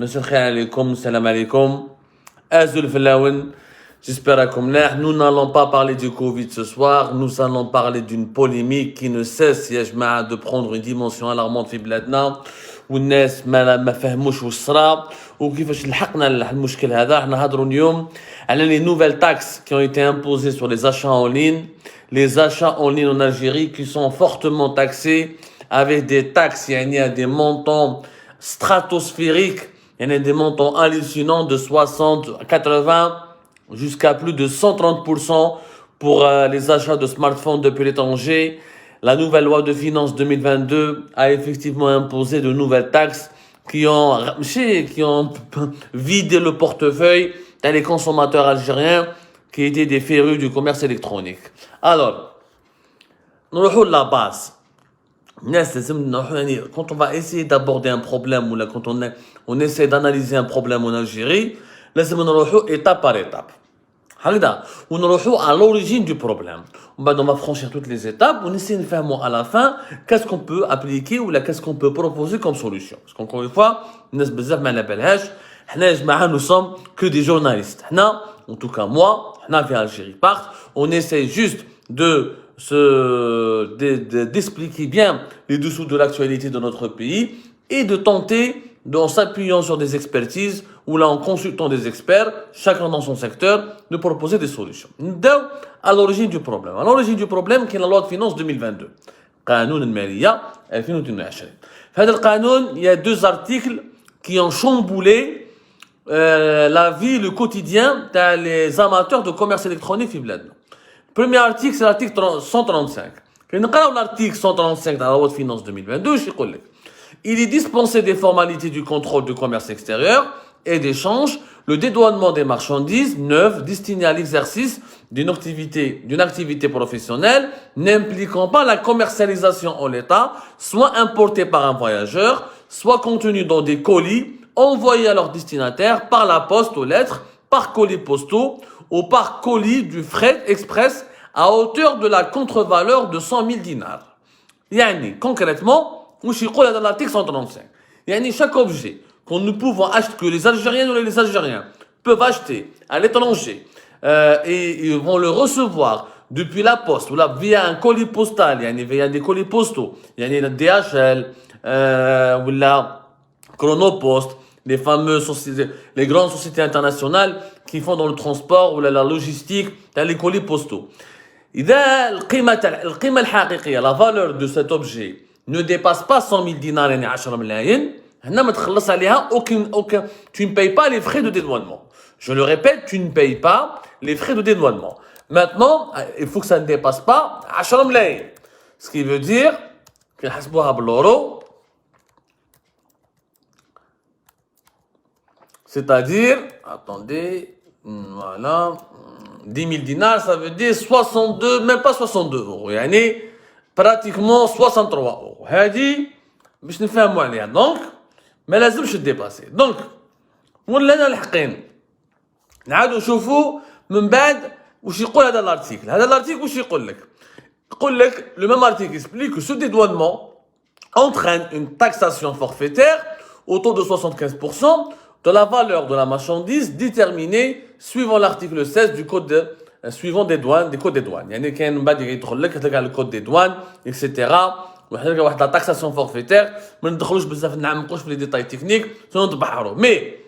مساء الخير عليكم السلام عليكم أزول فلاون. J'espère que nous n'allons pas parler du Covid ce soir, nous allons parler d'une polémique qui ne cesse يا جماعة de prendre une dimension alarmante في بلادنا والناس ما فهموش واش صرا وكيفاش لحقنا المشكل هذا. احنا نهضروا اليوم على les nouvelles taxes qui ont été imposées sur les achats en ligne, les achats en ligne en Algérie qui sont fortement taxés avec des taxes يعني à des montants stratosphériques, il y a des montants hallucinants de 60, 80 jusqu'à plus de 130% pour les achats de smartphones depuis l'étranger. La nouvelle loi de finances 2022 a effectivement imposé de nouvelles taxes qui ont vidé le portefeuille des consommateurs algériens qui étaient des férus du commerce électronique. Alors, nous avons la base. Quand on va essayer d'aborder un problème ou là, quand on essaie d'analyser un problème en Algérie, لازم نروحوا étape par étape. هكذا ونروحوا à l'origine du problème. On va franchir toutes les étapes, on essaie de faire à la fin qu'est-ce qu'on peut appliquer ou là qu'est-ce qu'on peut proposer comme solution. Parce qu'encore une fois, الناس بزاف ما على بالهاش. حنا يا جماعة nous sommes que des journalistes. حنا en tout cas moi, حنا في Algérie Part, on essaie juste d'expliquer bien les dessous de l'actualité de notre pays et de tenter, en s'appuyant sur des expertises ou là en consultant des experts, chacun dans son secteur, de proposer des solutions. À l'origine du problème. À l'origine du problème, qui est la loi de finances 2022. قانون المالية 2022. في هذا القانون, il y a deux articles qui ont chamboulé la vie, le quotidien des amateurs de commerce électronique في بلادنا. Le premier article, c'est l'article 135. Quand on regarde l'article 135 dans la loi de finances 2022, il est dispensé des formalités du contrôle du commerce extérieur et d'échange, le dédouanement des marchandises neuves destinées à l'exercice d'une activité professionnelle n'impliquant pas la commercialisation en l'état, soit importée par un voyageur, soit contenue dans des colis envoyés à leur destinataire par la poste aux lettres, par colis postaux ou par colis du fret express à hauteur de la contre-valeur de 100 000 dinars. Yani, concrètement, واش يقول هذا l'article 135. يعني chaque objet que nous pouvons acheter, que les Algériens ou les Algériens peuvent acheter à l'étranger et ils vont le recevoir depuis la poste ou là via un colis postal, يعني via des colis postaux, يعني la DHL ou la Chronopost, les fameuses sociétés, les grandes sociétés internationales qui font dans le transport ou la logistique, les colis postaux. إذا القيمة الحقيقية, la valeur de cet objet ne dépasse pas 100 000 dinars, يعني 10 ملايين, هنا ما تخلص عليها aucun, tu ne payes pas les frais de dédouanement. Je le répète, tu ne payes pas les frais de dédouanement. Maintenant, il faut que ça ne dépasse pas 10 ملايين. Ce qui veut dire que حسبوها بالورو, c'est-à-dire, attendez, voilà, 10 000 dinars, ça veut dire 62, même pas 62 euros. يعني pratiquement 63 euros. هذه باش نفهموا عليها. Donc ما لازمش تديباسي. Donc ولانا الحقين نعاودوا نشوفوا من بعد واش يقول هذا الارتيكل. هذا الارتيكل واش يقول لك؟ يقول لك le même article explique que ce dédouanement entraîne une taxation forfaitaire au taux de 75% de la valeur de la marchandise déterminée suivant l'article 16 du code suivant des douanes, des codes des douanes. يعني كاين من بعد يدخل لك تلقى le code des douanes, etc. وتلقى واحد la taxation forfaitaire. ما ندخلوش بزاف نعمقوش في les détails techniques, sinon نتبحروا. Mais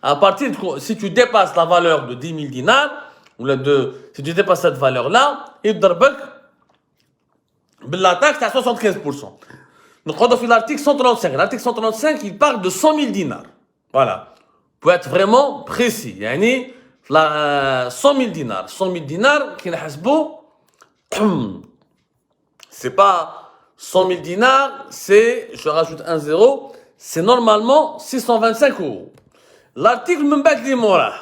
à partir de, si tu dépasses la valeur de 10 000 dinars ou si tu dépasses cette valeur là, يضربك باللا taxe à 75%. نقعدوا في l'article 135. L'article 135, il parle de 100 000 dinars. Voilà. Pour être vraiment précis, يعني 100 000 dinars. 100 000 dinars, qui c'est pas 100 000 dinars, c'est, je rajoute un zéro, c'est normalement 625 euros. L'article من بعد اللي موراه.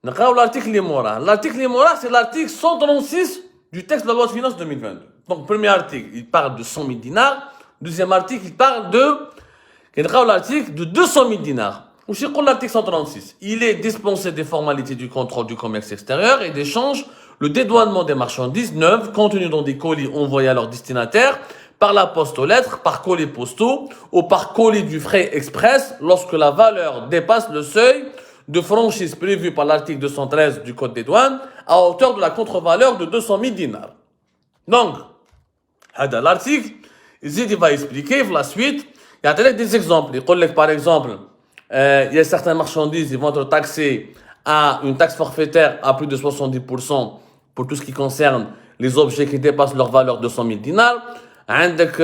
نقراو l'article اللي موراه. L'article اللي موراه, c'est l'article 136 du texte de la loi de finances 2022. Donc, premier article, il parle de 100 000 dinars. Deuxième article, il parle l'article de 200 000 dinars. L'article 136, il est dispensé des formalités du contrôle du commerce extérieur et d'échange, le dédouanement des marchandises neuves contenues dans des colis envoyés à leur destinataire par la poste aux lettres, par colis postaux ou par colis du frais express lorsque la valeur dépasse le seuil de franchise prévu par l'article 213 du Code des douanes à hauteur de la contre-valeur de 200 000 dinars. Donc, l'article, il va expliquer la suite. Il y a des exemples. Il dit par exemple, il y a certaines marchandises qui vont être taxées à une taxe forfaitaire à plus de 70% pour tout ce qui concerne les objets qui dépassent leur valeur de 100 000 dinars. عندك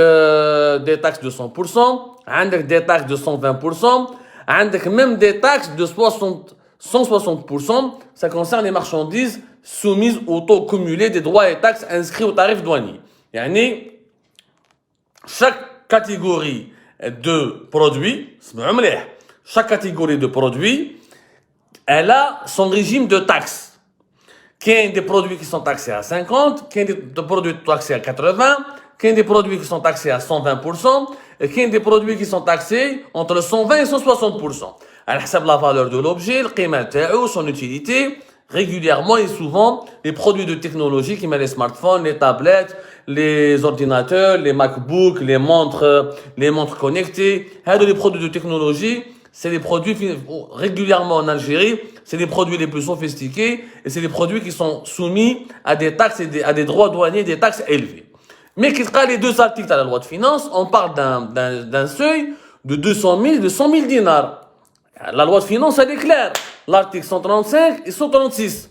des taxes de 100%, عندك des taxes de 120%, عندك même des taxes de 160%. Ça concerne les marchandises soumises au taux cumulé des droits et taxes inscrits au tarif douanier. يعني chaque catégorie de produits, chaque catégorie de produits, elle a son régime de taxes. Il y a des produits qui sont taxés à 50, il y a des produits taxés à 80, il y a des produits qui sont taxés à 120%, et il y a des produits qui sont taxés entre 120 et 160%. À la valeur de l'objet, le qima تاعو, son utilité, régulièrement et souvent, les produits de technologie qui mettent les smartphones, les tablettes, les ordinateurs, les MacBooks, les montres connectées. Les produits de technologie, c'est les produits régulièrement en Algérie, c'est les produits les plus sophistiqués et c'est les produits qui sont soumis à des taxes et à des droits douaniers, des taxes élevées. Mais qu'est-ce qu'il y a les deux articles à la loi de finances? On parle d'un seuil de 200 000 et de 100 000 dinars. La loi de finances, elle est claire. L'article 135 et 136.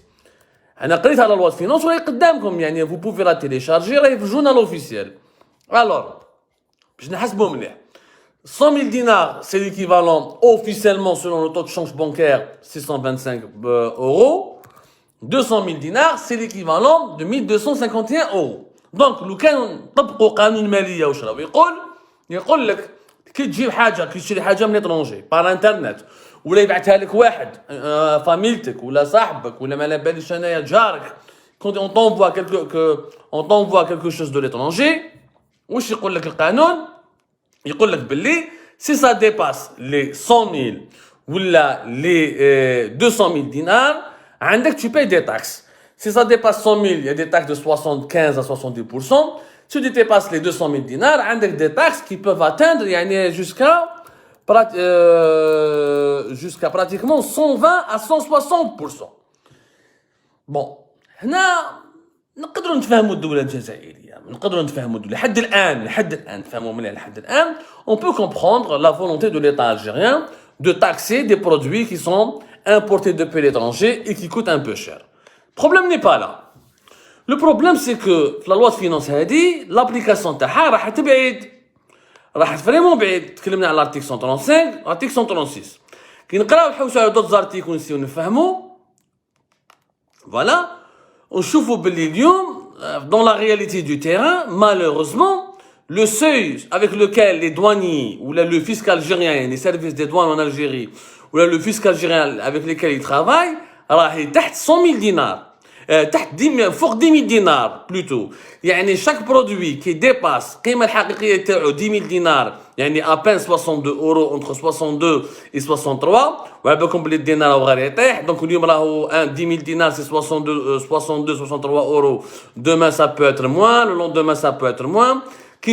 أنا قريت على la loi de finances وهي قدامكم يعني vous pouvez la télécharger راهي في الجورنال officiel. Alors, باش نحسبوا مليح. 100 000 dinars, c'est l'équivalent officiellement selon le taux de change bancaire 625 euros. 200 000 dinars, c'est l'équivalent de 1251 euros. Donc, لو كان نطبقوا قانون المالية واش راهو يقول لك كي تجيب حاجة كي تشري حاجة من لترونجي بار انترنت ولا يبعثها لك واحد فاميلتك ولا صاحبك ولا ما على باليش انايا جارك quand on t'envoie quelque chose de l'étranger واش يقول لك القانون يقول لك باللي si ça dépasse les 100 000 ولا les 200 000 dinars عندك tu payes des taxes. Si ça dépasse 100 000, il y a des taxes de 75 à 70%. Si tu dépasses les 200 000 dinars, il y a des taxes qui peuvent atteindre jusqu'à pratiquement 120 à 160%. Bon, هنا نقدروا نتفاهموا الدولة الجزائرية، نقدروا نتفاهموا الدولة لحد الآن فهموا منها لحد الآن. On peut comprendre la volonté de l'État algérien de taxer des produits qui sont importés depuis l'étranger et qui coûtent un peu cher. Le problème n'est pas là. Le problème, c'est que la loi de finances a dit l'application تاعها راح تبعد. راح فريمون بعيد. تكلمنا على l'article 135, l'article 136. كي نقراو نحوسوا على d'autres articles ونسيو نفهموا. Voilà. ونشوفوا باللي اليوم dans la réalité du terrain, malheureusement, le seuil avec lequel les douaniers ou le fisc algérien, les services des douanes en Algérie, ou le fisc algérien avec lesquels ils travaillent, راهي تحت 100 000 dinars. فوق 10 000 dinars plutôt. يعني chaque produit qui dépasse القيمة الحقيقية تاعو 10 000 dinars يعني à peine 62 euros entre 62 et 63 وعلى بالكم بلي الدينار هو غير يطيح دونك اليوم راهو 10 000 dinars c'est 63 euros. Demain ça peut être moins, le lendemain ça peut être moins. كي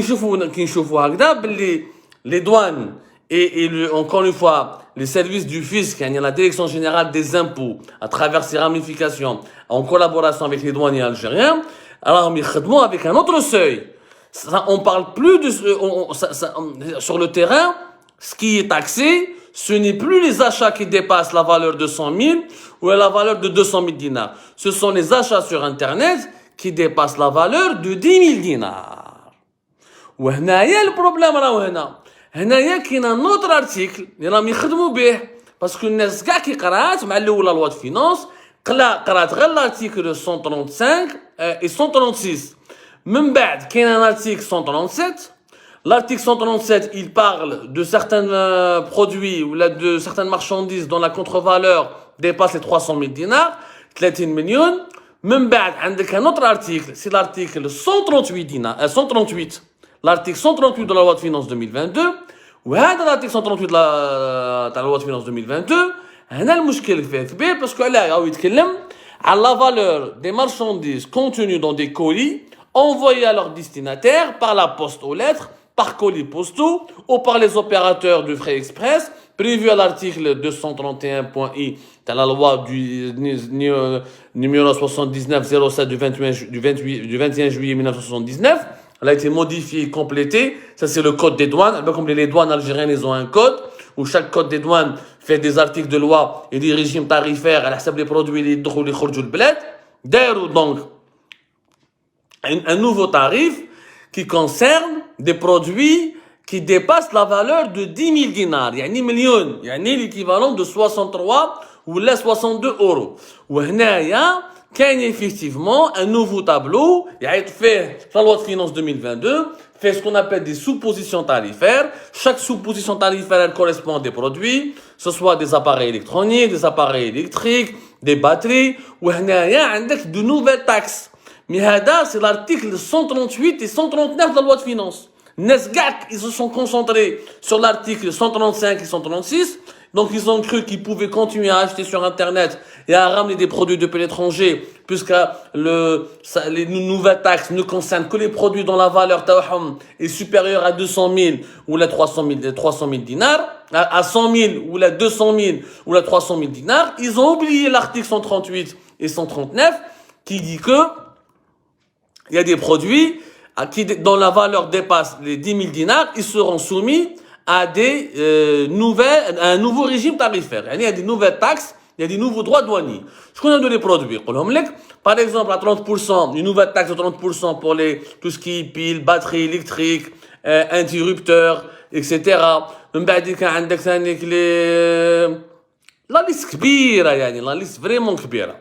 نشوفوا هكذا باللي les douanes et encore une fois, les services du fisc, il y a la direction générale des impôts, à travers ses ramifications, en collaboration avec les douaniers algériens, alors on avec un autre seuil. On parle plus de sur le terrain, ce qui est taxé, ce n'est plus les achats qui dépassent la valeur de 100 000 ou la valeur de 200 000 dinars. Ce sont les achats sur Internet qui dépassent la valeur de 10 000 dinars. وهنا هي البروبليم راهو هنا. هنايا كاين ان اوتر ارتيكل اللي راهم يخدموا به باسكو الناس كاع كي قرات مع الاولى لوا دو فينانس قرات غير لارتيكل 135 et 136 من بعد كاين ان ارتيكل 137. L'article 137 il parle de certains produits ou de certaines marchandises dont la contre-valeur dépasse les 300 000 dinars 30 مليون. من بعد عندك un autre article, c'est l'article 138 dinars 138. L'article 138 de la loi de finances 2022 وهذا l'article 138 de la loi de finances 2022 هنا المشكل فيه كبير باسكو علاه راهو يتكلم على la valeur des marchandises contenues dans des colis envoyés à leur destinataire par la poste aux lettres, par colis postaux ou par les opérateurs de frais express, prévu à l'article 231.i dans la loi du numéro 7907 du 21 juillet 1979. Elle a été modifiée et complétée. Ça, c'est le code des douanes. Comme les douanes algériennes, ils ont un code où chaque code des douanes fait des articles de loi et des régimes tarifaires à la les produits les khorjou le bled. D'ailleurs, donc, un nouveau tarif qui concerne des produits qui dépassent la valeur de 10 000 dinars. يعني million. يعني l'équivalent de 63 ou 62 euros. وهنايا كاين effectivement un nouveau tableau يعيط فيه la loi de finances 2022 fait ce qu'on appelle des sous-positions tarifaires. Chaque sous-position tarifaire elle correspond à des produits, ce soit des appareils électroniques, des appareils électriques, des batteries. وهنايا عندك de nouvelles taxes. Mais هذا c'est l'article 138 et 139 de la loi de finances. Ils se sont concentrés sur l'article 135 et 136. Donc, ils ont cru qu'ils pouvaient continuer à acheter sur Internet et à ramener des produits depuis l'étranger, puisque les nouvelles taxes ne concernent que les produits dont la valeur est supérieure à 200 000 ou la 300 000 dinars, à 100 000 ou la 200 000 ou la 300 000 dinars. Ils ont oublié l'article 138 et 139 qui dit que il y a des produits dont la valeur dépasse les 10 000 dinars, ils seront soumis à un nouveau régime tarifaire. Il y a des nouvelles taxes, il y a des nouveaux droits douaniers. Je connais les produits. Par exemple, à 30%, une nouvelle taxe de 30% pour tout ce qui est piles, batteries électriques, interrupteurs, etc. La liste كبيرة يعني, la liste vraiment كبيرة.